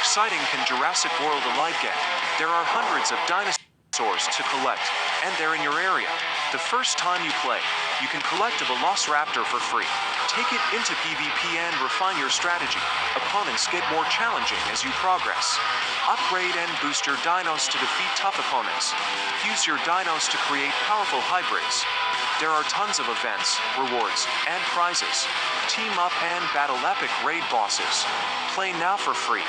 exciting can Jurassic World Alive get? There are hundreds of dinosaurs to collect, and they're in your area. The first time you play, you can collect a Velociraptor for free. Take it into PvP and refine your strategy. Opponents get more challenging as you progress. Upgrade and boost your dinos to defeat tough opponents. Use your dinos to create powerful hybrids. There are tons of events, rewards, and prizes. Team up and battle epic raid bosses. Play now for free.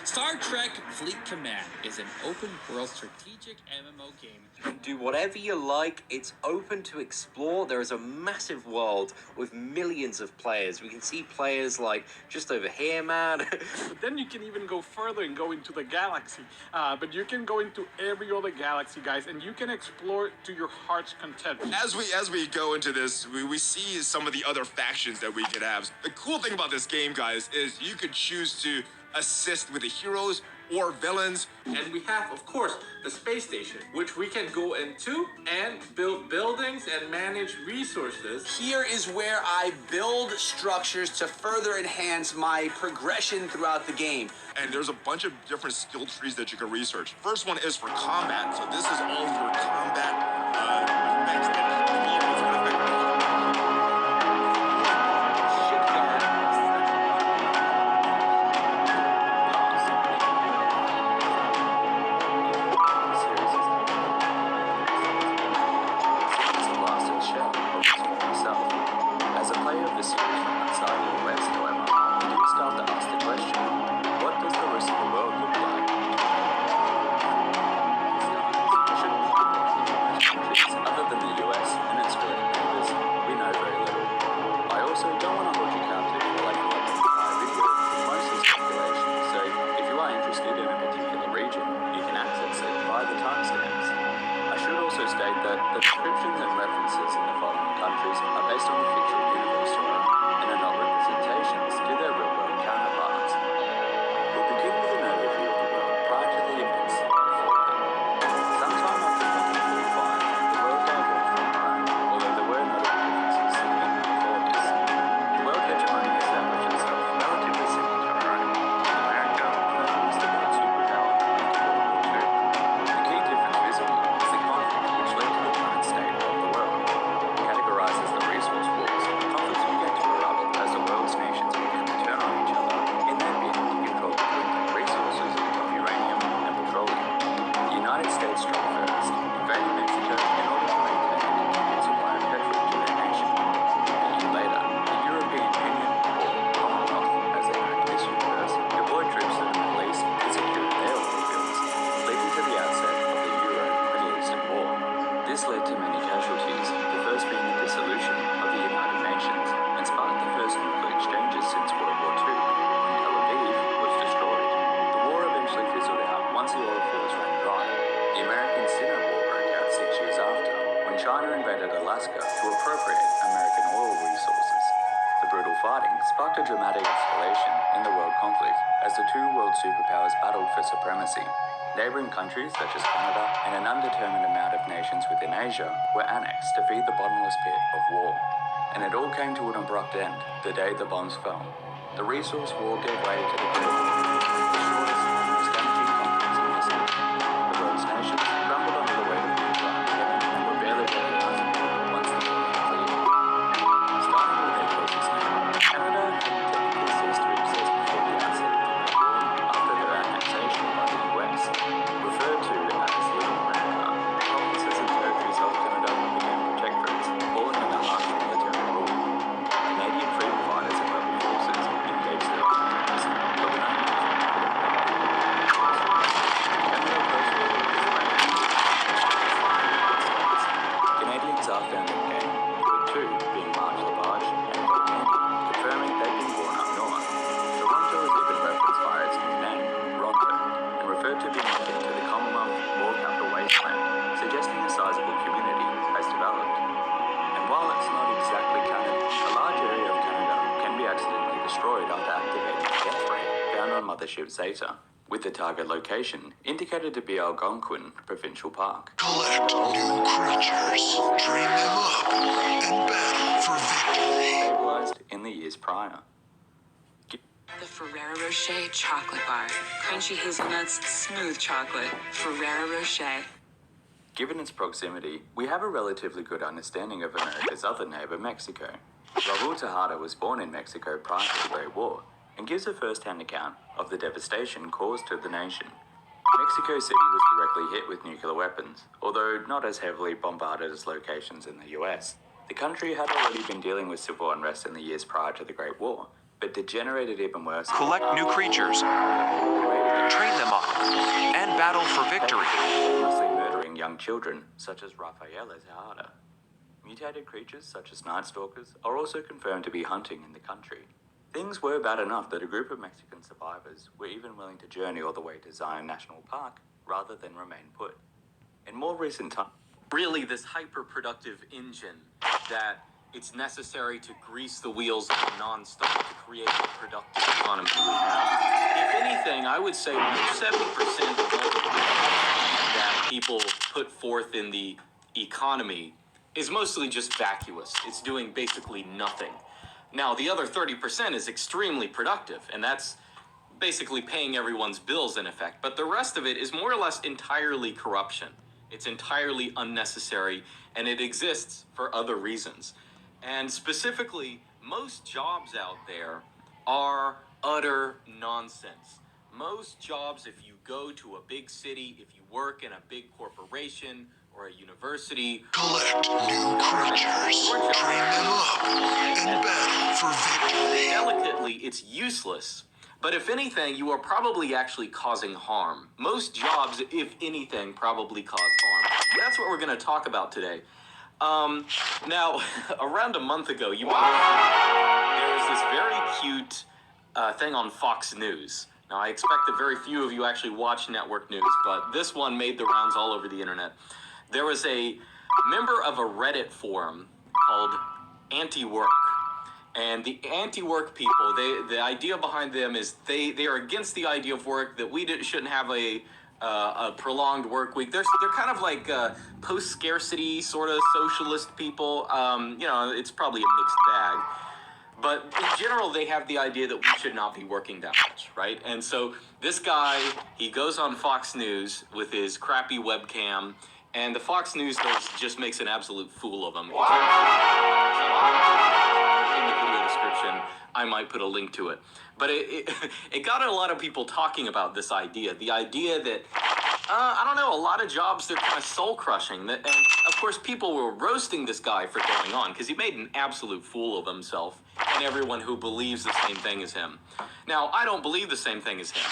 Star Trek Fleet Command is an open-world strategic MMO game. You can do whatever you like. It's open to explore. There is a massive world with millions of players. We can see players like just over here, man. But then you can even go further and go into the galaxy. But you can go into every other galaxy, guys, and you can explore to your heart's content. As we go into this, we see some of the other factions that we could have. The cool thing about this game, guys, is you could choose to assist with the heroes or villains. And we have, of course, the space station, which we can go into and build buildings and manage resources. Here is where I build structures to further enhance my progression throughout the game. And there's a bunch of different skill trees that you can research. First one is for combat. So this is all your combat effects that it's going to affect. Lost its shell. interested in a particular region, you can access it via the timestamps. I should also state that the descriptions and references in the following countries are based on the fictional universe genre and are not representations to their real-world counterparts. We'll begin with an overview of the world prior to the events before them. Sometime after 1945, the world diverged from Rome, although there were notable differences seen before this. The world hegemony established itself relatively similar to our own. In America, Britain was the world superpower after World War II. The key difference visible is the conflict which led to the current state of the world. Categorized as the resource wars, conflicts began to erupt as the world's nations began to turn on each other in their bid to control the dwindling resources of uranium and petroleum. The United States struck first, invading Mexico in order to maintain a continued supply of petrol to their nation. A year later, the European Union, or Commonwealth as they know in this universe, deployed troops to the Middle East to secure their oil fields, leading to the outset of the Euro-Middle Eastern War. This led to many casualties, the first being the dissolution of the United Nations, and sparked the first nuclear exchanges since World War II, when Tel Aviv was destroyed. The war eventually fizzled out once the oil fields ran dry. The American Sinner War broke out 6 years after, when China invaded Alaska to appropriate American oil resources. The brutal fighting sparked a dramatic escalation in the world conflict as the two world superpowers battled for supremacy. Neighboring countries such as Canada and an undetermined amount of nations within Asia were annexed to feed the bottomless pit of war. And it all came to an abrupt end the day the bombs fell. The resource war gave way to the Great War, the shortest and most damaging conflicts in history. The world's nations crumbled under the weight of nuclear armageddon and were barely recognizable once the war was cleared. Starting with their closest neighbor, Canada had technically ceased to exist before the outset of the Great War after their annexation by the US. Referred to as Little America, provinces and territories of Canada became protectorates, falling under harsh military rule. Canadian freedom fighters and rebel forces engaged their occupants, but were not used for Canada post-war Canadians are found in game, with two being Marge LaBarge and Bob Mandy, confirming they'd been born up north. Toronto is even referenced by its new name, Ronto, and referred to being akin to the Commonwealth War Capital Wasteland, suggesting a sizable community has developed. And while it's not exactly canon, a large area of Canada can be accidentally destroyed after activating a death ray found on Mothership Zeta, with the target location indicated to be Algonquin Provincial Park. Collect new creatures, train them up, and battle for victory. Stabilized in the years prior. The Ferrero Rocher chocolate bar. Crunchy hazelnuts, smooth chocolate. Ferrero Rocher. Given its proximity, we have a relatively good understanding of America's other neighbor, Mexico. Raul Tejada was born in Mexico prior to the Great War, and gives a first-hand account of the devastation caused to the nation. Mexico City was directly hit with nuclear weapons, although not as heavily bombarded as locations in the US. The country had already been dealing with civil unrest in the years prior to the Great War, but degenerated even worse. Collect new creatures, train them up, and battle for victory. Mostly murdering young children, such as Rafael Tejada. Mutated creatures such as Night Stalkers are also confirmed to be hunting in the country. Things were bad enough that a group of Mexican survivors were even willing to journey all the way to Zion National Park rather than remain put. In more recent times, really this hyper-productive engine that it's necessary to grease the wheels non-stop to create the productive economy we have. If anything, I would say 70% of all the that people put forth in the economy is mostly just vacuous. It's doing basically nothing. Now, the other 30% is extremely productive, and that's basically paying everyone's bills in effect. But the rest of it is more or less entirely corruption. It's entirely unnecessary, and it exists for other reasons. And specifically, most jobs out there are utter nonsense. Most jobs, if you go to a big city, if you work in a big corporation or a university, collect new creatures, train them up, and battle for victory. Delicately, it's useless. But if anything, you are probably actually causing harm. Most jobs, if anything, probably cause harm. And that's what we're going to talk about today. Now, around a month ago, you might have heard there was this very cute thing on Fox News Now, I expect that very few of you actually watch network news, but this one made the rounds all over the internet. There was a member of a Reddit forum called Anti-Work. And the anti-work people, the idea behind them is they are against the idea of work, that we shouldn't have a prolonged work week. They're kind of like post-scarcity sort of socialist people. It's probably a mixed bag. But in general, they have the idea that we should not be working that much, right? And so this guy, he goes on Fox News with his crappy webcam, and the Fox News host just makes an absolute fool of him. In the video description, I might put a link to it. But it got a lot of people talking about this idea. The idea that, I don't know, a lot of jobs, they're kind of soul-crushing. And, of course, people were roasting this guy for going on, because he made an absolute fool of himself and everyone who believes the same thing as him. Now, I don't believe the same thing as him,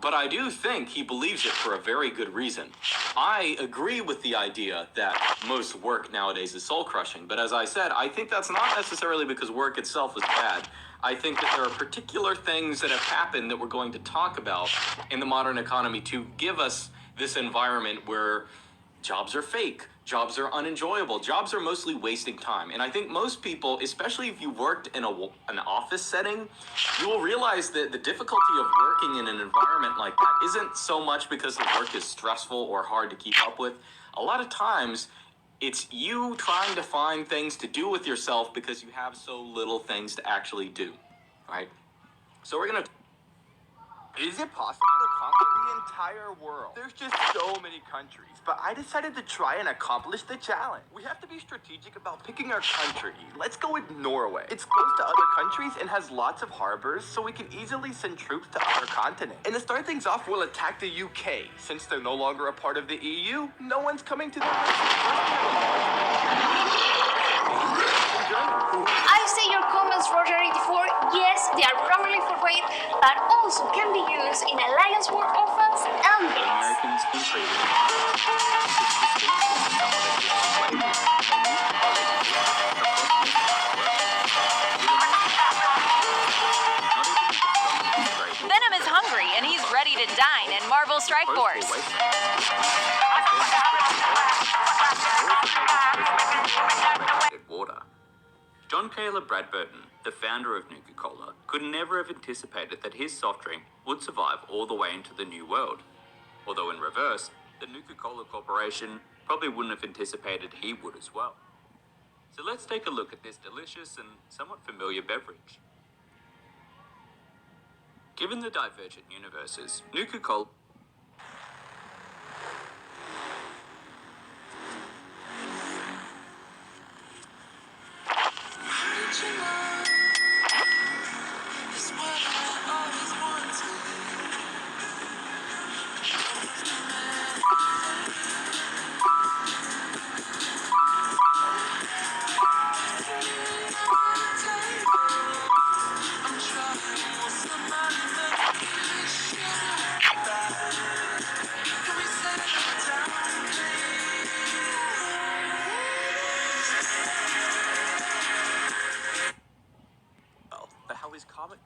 but I do think he believes it for a very good reason. I agree with the idea that most work nowadays is soul-crushing, but as I said, I think that's not necessarily because work itself is bad. I think that there are particular things that have happened that we're going to talk about in the modern economy to give us this environment where jobs are fake, jobs are unenjoyable, jobs are mostly wasting time. And I think most people, especially if you worked in an office setting, you will realize that the difficulty of working in an environment like that isn't so much because the work is stressful or hard to keep up with. A lot of times, it's you trying to find things to do with yourself because you have so little things to actually do, right? So we're gonna... Is it possible to conquer the entire world? There's just so many countries, but I decided to try and accomplish the challenge. We have to be strategic about picking our country. Let's go with Norway. It's close to other countries and has lots of harbors, so we can easily send troops to other continents. And to start things off, we'll attack the UK. Since they're no longer a part of the EU, no one's coming to their I see your comments, Roger84. Yes, they are primarily for raid, but also can be used in Alliance War offense and base. Americans in trade. Venom is hungry and he's ready to dine in Marvel Strike Force. Water. John Caleb Bradburton, the founder of Nuka-Cola, could never have anticipated that his soft drink would survive all the way into the New World. Although in reverse, the Nuka-Cola Corporation probably wouldn't have anticipated he would as well. So let's take a look at this delicious and somewhat familiar beverage. Given the divergent universes, Nuka-Cola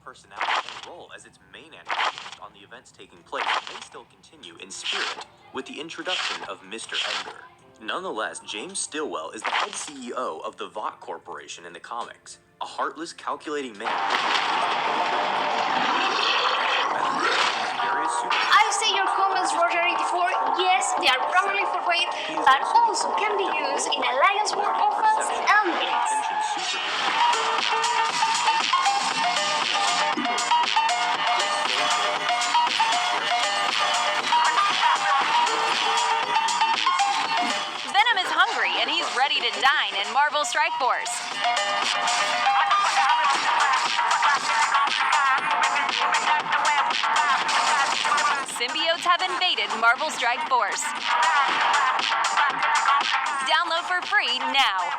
personality and role as its main antagonist on the events taking place may still continue in spirit with the introduction of Mr. Edgar. Nonetheless, James Stillwell is the head CEO of the Vought Corporation in the comics, a heartless, calculating man. I see your comments, Roger84. Yes, they are primarily for raid, but also can be used in Alliance War offense and base. Venom is hungry and he's ready to dine in Marvel Strike Force. Symbiotes have invaded Marvel Strike Force. Download for free now.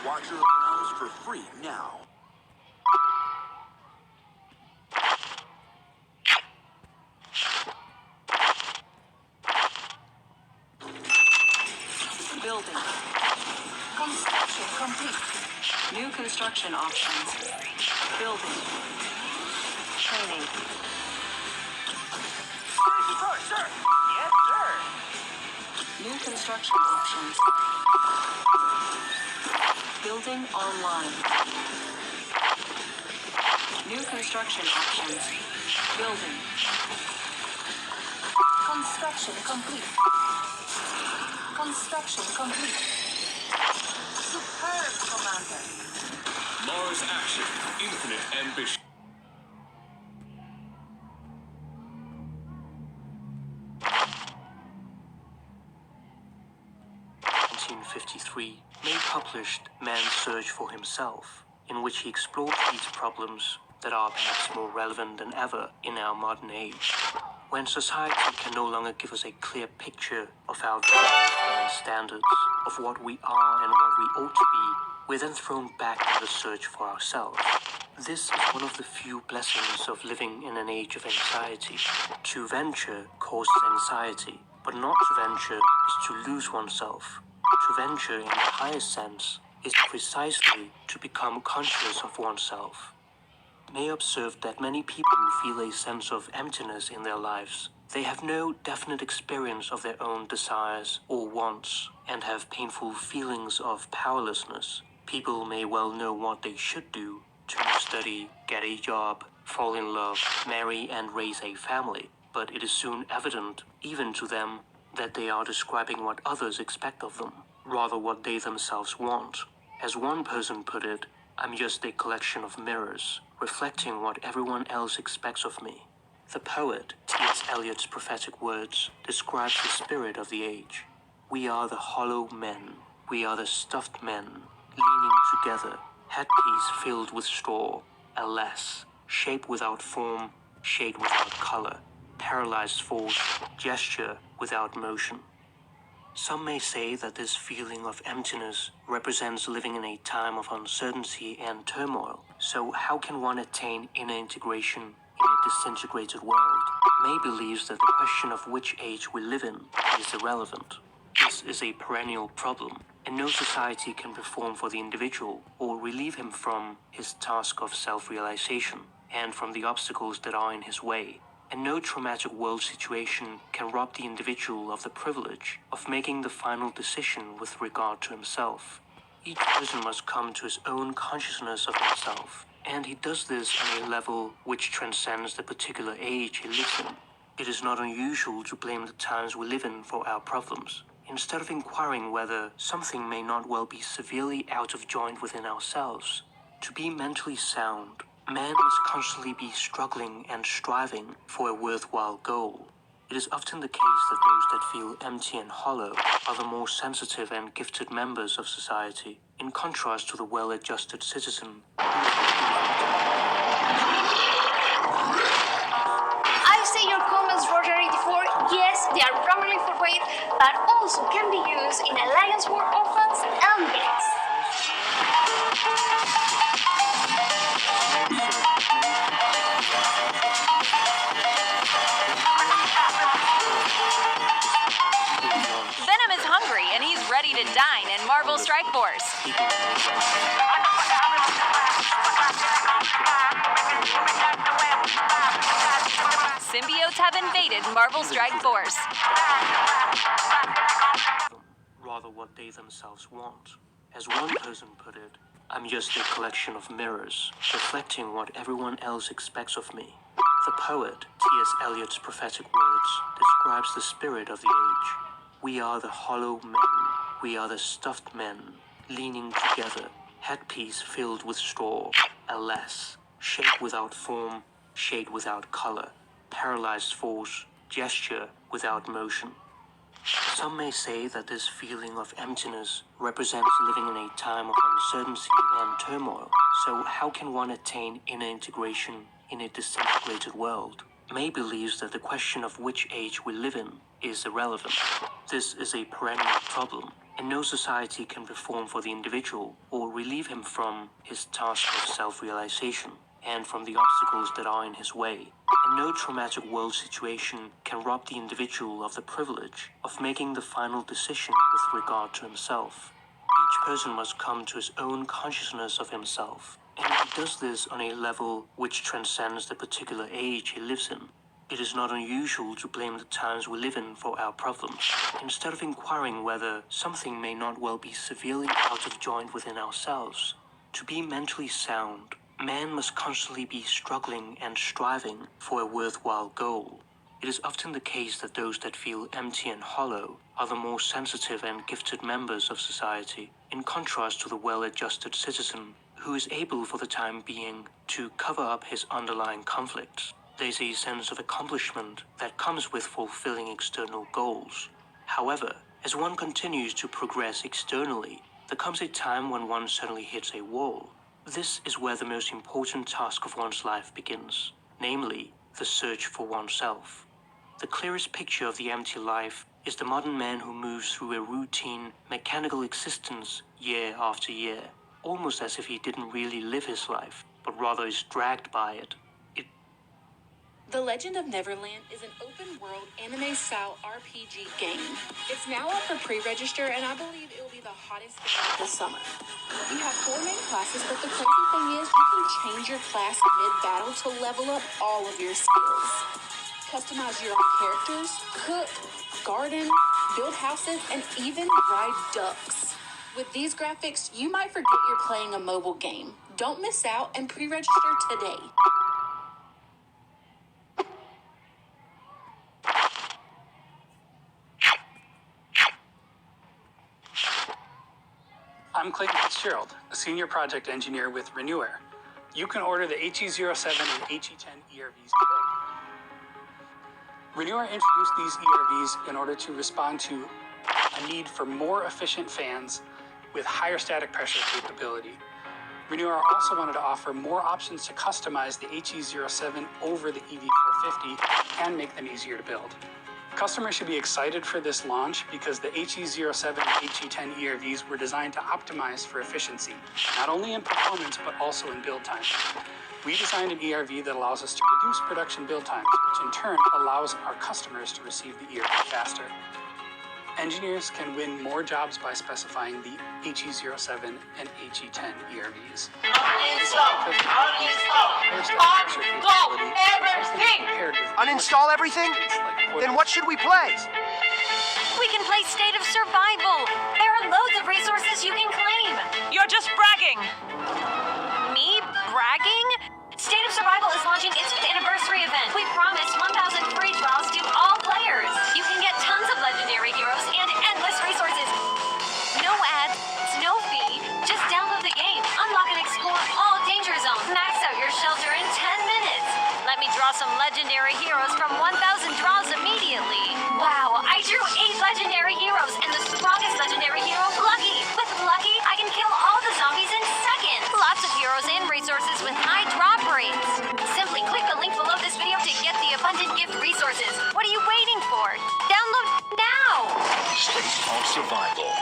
Watcher of Realms for free now. Building. Construction complete. New construction options. Building. Training. Sir. Yes, sir. New construction options. Building online. New construction options. Building. Construction complete. Construction complete. Superb, Commander. Mars action. Infinite ambition. May published Man's Search for Himself, in which he explored these problems that are perhaps more relevant than ever in our modern age. When society can no longer give us a clear picture of our values and standards, of what we are and what we ought to be, we're then thrown back in the search for ourselves. This is one of the few blessings of living in an age of anxiety. To venture causes anxiety, but not to venture is to lose oneself. To venture in the highest sense is precisely to become conscious of oneself. May observe that many people feel a sense of emptiness in their lives. They have no definite experience of their own desires or wants and have painful feelings of powerlessness. People may well know what they should do: to study, get a job, fall in love, marry and raise a family, but it is soon evident, even to them, that they are describing what others expect of them, rather what they themselves want. As one person put it, I'm just a collection of mirrors, reflecting what everyone else expects of me. The poet, T.S. Eliot's prophetic words, describes the spirit of the age. We are the hollow men, we are the stuffed men, leaning together, headpiece filled with straw, alas, shape without form, shade without color, paralyzed force, gesture without motion. Some may say that this feeling of emptiness represents living in a time of uncertainty and turmoil. So how can one attain inner integration in a disintegrated world? May believes that the question of which age we live in is irrelevant. This is a perennial problem, and no society can perform for the individual or relieve him from his task of self-realization and from the obstacles that are in his way. And no traumatic world situation can rob the individual of the privilege of making the final decision with regard to himself. Each person must come to his own consciousness of himself, and he does this on a level which transcends the particular age he lives in. It is not unusual to blame the times we live in for our problems, instead of inquiring whether something may not well be severely out of joint within ourselves. To be mentally sound, man must constantly be struggling and striving for a worthwhile goal. It is often the case that those that feel empty and hollow are the more sensitive and gifted members of society, in contrast to the well-adjusted citizen. I see your comments, Roger84. Yes, they are primarily for raid, but also can be used in Alliance War offense and gates. Venom is hungry and he's ready to dine in Marvel Strike Force. Symbiotes have invaded Marvel Strike Force. Rather what they themselves want. As one person put it, I'm just a collection of mirrors, reflecting what everyone else expects of me. The poet, T.S. Eliot's prophetic words, describes the spirit of the age. We are the hollow men, we are the stuffed men, leaning together, headpiece filled with straw, alas, shape without form, shade without color, paralyzed force, gesture without motion. Some may say that this feeling of emptiness represents living in a time of uncertainty and turmoil. So how can one attain inner integration in a disintegrated world? May believes that the question of which age we live in is irrelevant. This is a perennial problem, and no society can perform for the individual or relieve him from his task of self-realization and from the obstacles that are in his way. And no traumatic world situation can rob the individual of the privilege of making the final decision with regard to himself. Each person must come to his own consciousness of himself, and he does this on a level which transcends the particular age he lives in. It is not unusual to blame the times we live in for our problems, instead of inquiring whether something may not well be severely out of joint within ourselves. To be mentally sound, man must constantly be struggling and striving for a worthwhile goal. It is often the case that those that feel empty and hollow are the more sensitive and gifted members of society, in contrast to the well-adjusted citizen who is able for the time being to cover up his underlying conflicts. There is a sense of accomplishment that comes with fulfilling external goals. However, as one continues to progress externally, there comes a time when one suddenly hits a wall. This is where the most important task of one's life begins, namely, the search for oneself. The clearest picture of the empty life is the modern man who moves through a routine, mechanical existence year after year, almost as if he didn't really live his life, but rather is dragged by it. The Legend of Neverland is an open-world anime-style RPG game. It's now up for pre-register, and I believe it will be the hottest game of the summer. You have 4 main classes, but the crazy thing is you can change your class mid-battle to level up all of your skills. Customize your own characters, cook, garden, build houses, and even ride ducks. With these graphics, you might forget you're playing a mobile game. Don't miss out and pre-register today. I'm Clayton Fitzgerald, a senior project engineer with Renewair. You can order the HE07 and HE10 ERVs today. Renewair introduced these ERVs in order to respond to a need for more efficient fans with higher static pressure capability. Renewair also wanted to offer more options to customize the HE07 over the EV450 and make them easier to build. Customers should be excited for this launch because the HE07 and HE10 ERVs were designed to optimize for efficiency, not only in performance but also in build time. We designed an ERV that allows us to reduce production build times, which in turn allows our customers to receive the ERV faster. Engineers can win more jobs by specifying the HE07 and HE10 ERVs. Uninstall everything? Then what should we play? We can play State of Survival. There are loads of resources you can claim. You're just bragging. Me bragging? State of Survival is launching its anniversary event. We promise 1,000 free trials to all players. You can get tons of legendary heroes and endless resources. No ads, no fee. Just download the game, unlock and explore all danger zones. Max out your shelter in 10 minutes. Let me draw some legendary heroes from 1,000 draws immediately. Wow, I drew 8 legendary heroes and the strongest legendary hero, Lucky. With Lucky, I can kill all the zombies in seconds. Lots of heroes and resources with high drop rates. Simply click the link below this video to get the abundant gift resources. What are you waiting for? Download now! State of Survival.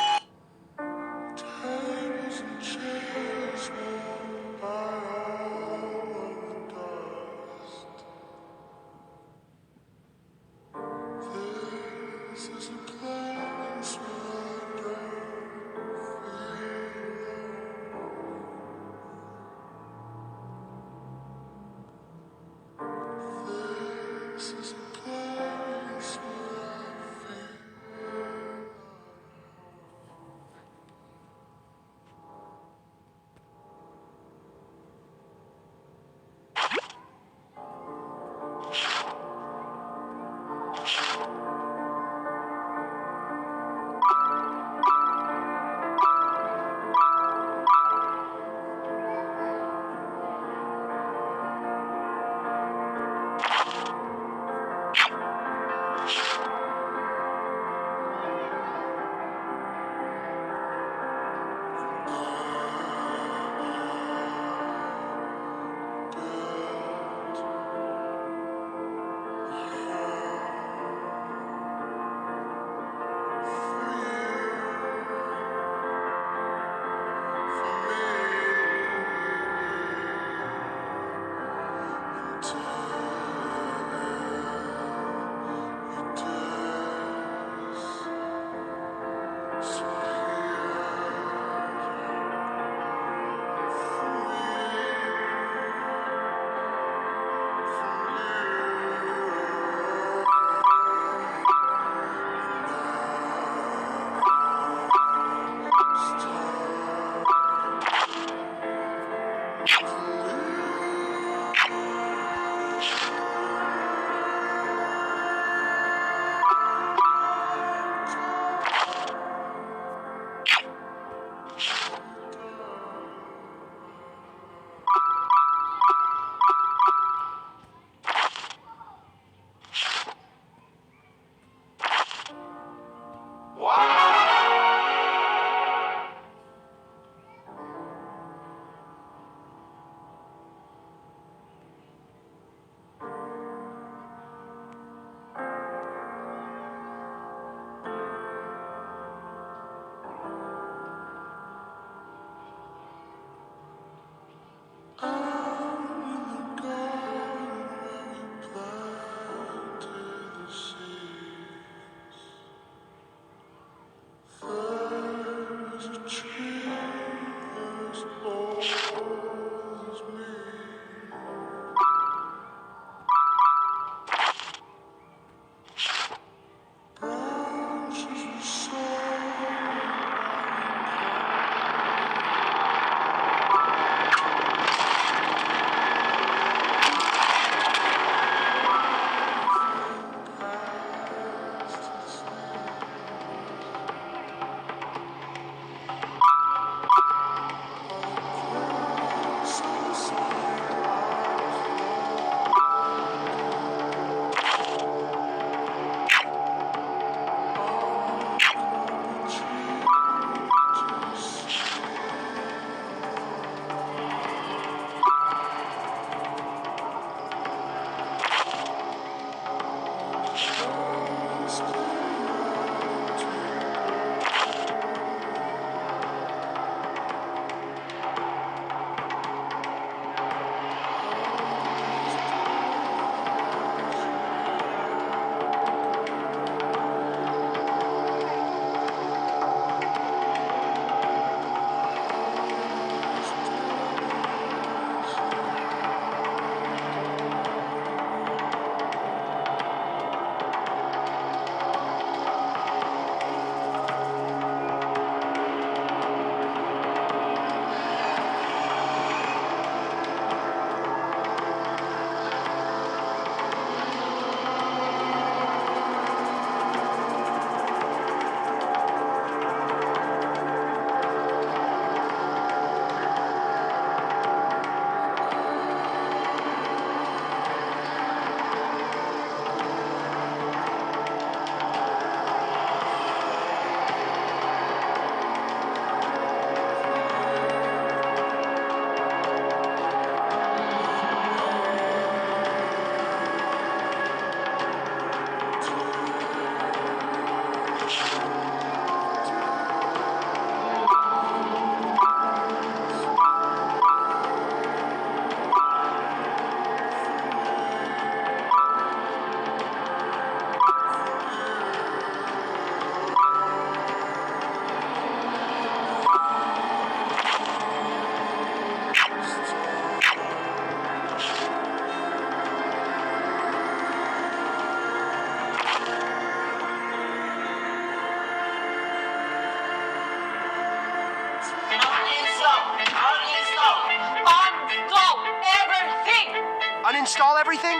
Uninstall everything?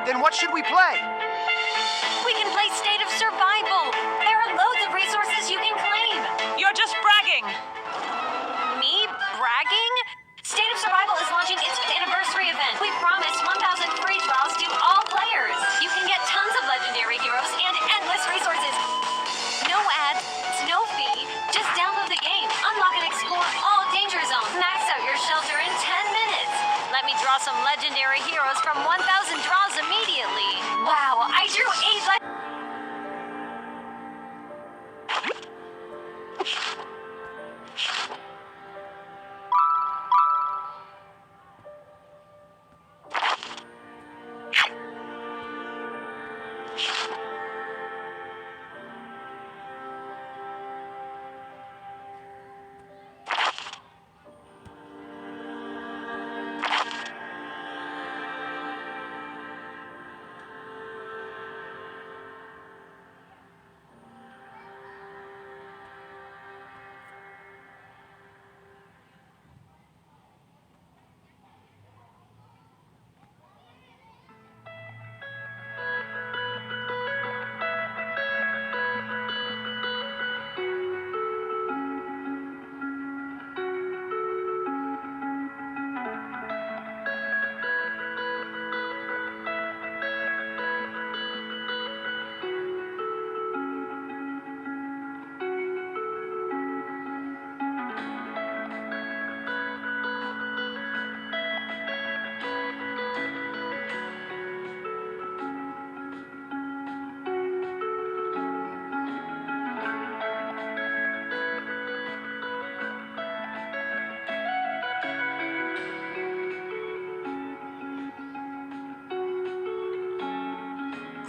Then what should we play? We can play State of Survival. There are loads of resources you can claim. You're just bragging. Me bragging? State of Survival is launching its anniversary event. We promised 1,000 free trials to all players. You can get tons of legendary heroes and endless resources. No ads, no fee. Just download the game, unlock and explore all danger zones. Max out your shelter in 10 minutes. Let me draw some legendary heroes from 1,000 draws immediately. Wow, I drew 8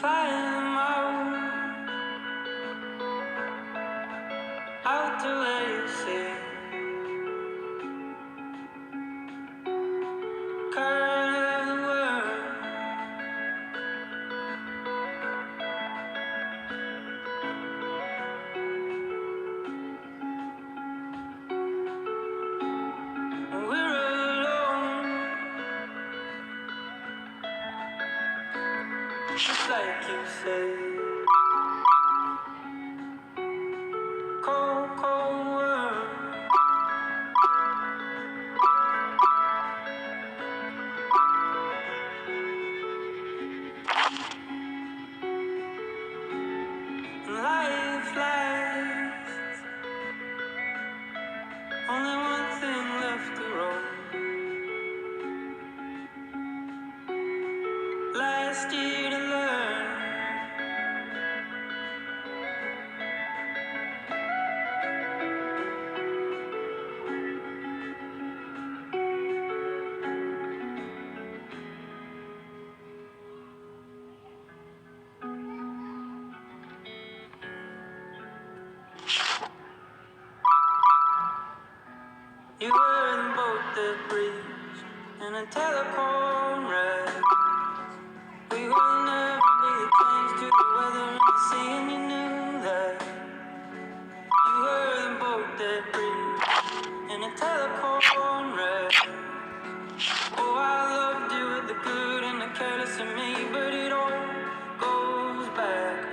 climb out to where you see. Curve the world. We're alone, just like you say. Cold, cold world. Life lasts. Only one thing left to roll. Last year to learn. You were the boat that breached in a telecom wreck. We will never be a change to the weather and the sea, and you knew that. You were the boat that breached in a telecom wreck. Oh, I loved you with the good and the careless in me, but it all goes back.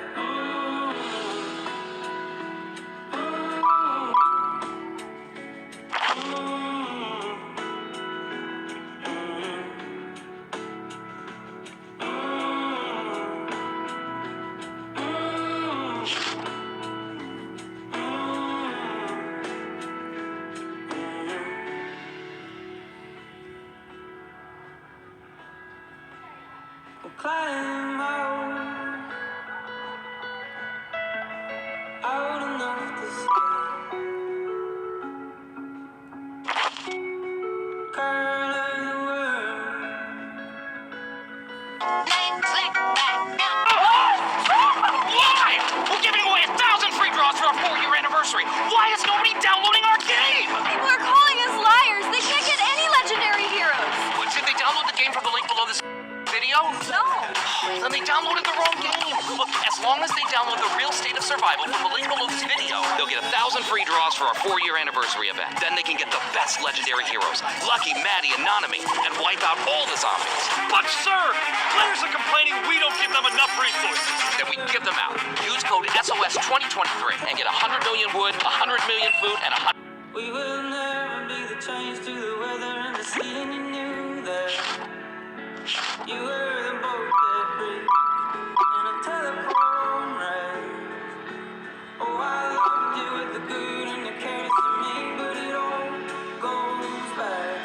As long as they download the real State of Survival from the link below this video, they'll get 1,000 free draws for our 4-year anniversary event. Then they can get the best legendary heroes, Lucky, Maddie, and Nanami, and wipe out all the zombies. But sir, players are complaining we don't give them enough resources. Then we give them out. Use code SOS2023 and get 100 million wood, 100 million food, and 100... We will never be the change to the weather and the sea, and you knew that. You were the boat that breathed in a telephone ride. Oh, I loved you with the good and the careless to me, but it all goes back.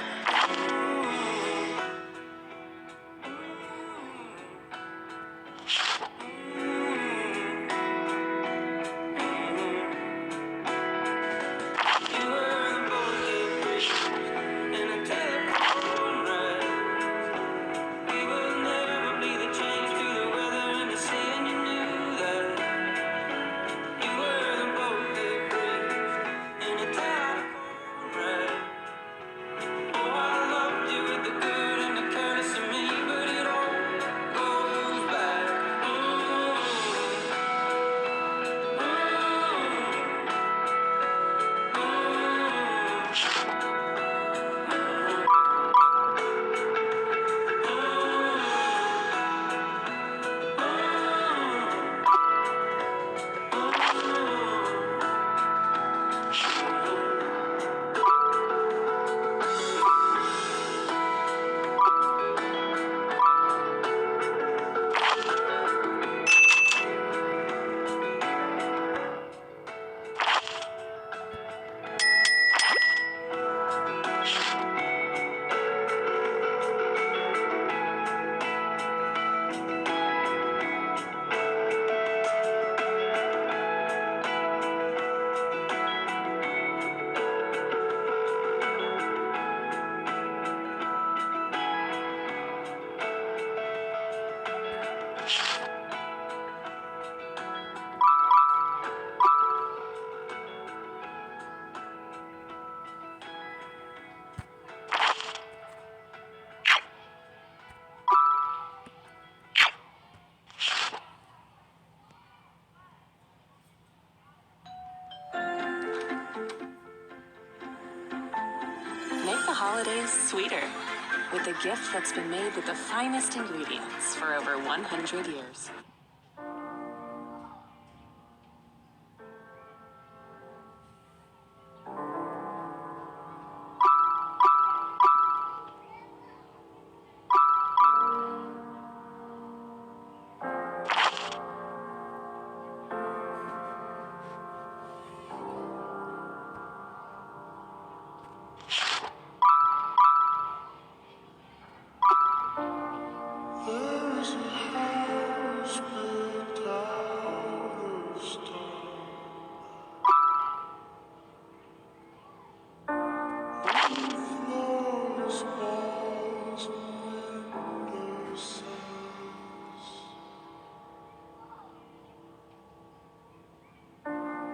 Make the holidays sweeter with a gift that's been made with the finest ingredients for over 100 years.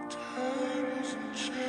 Time isn't changing.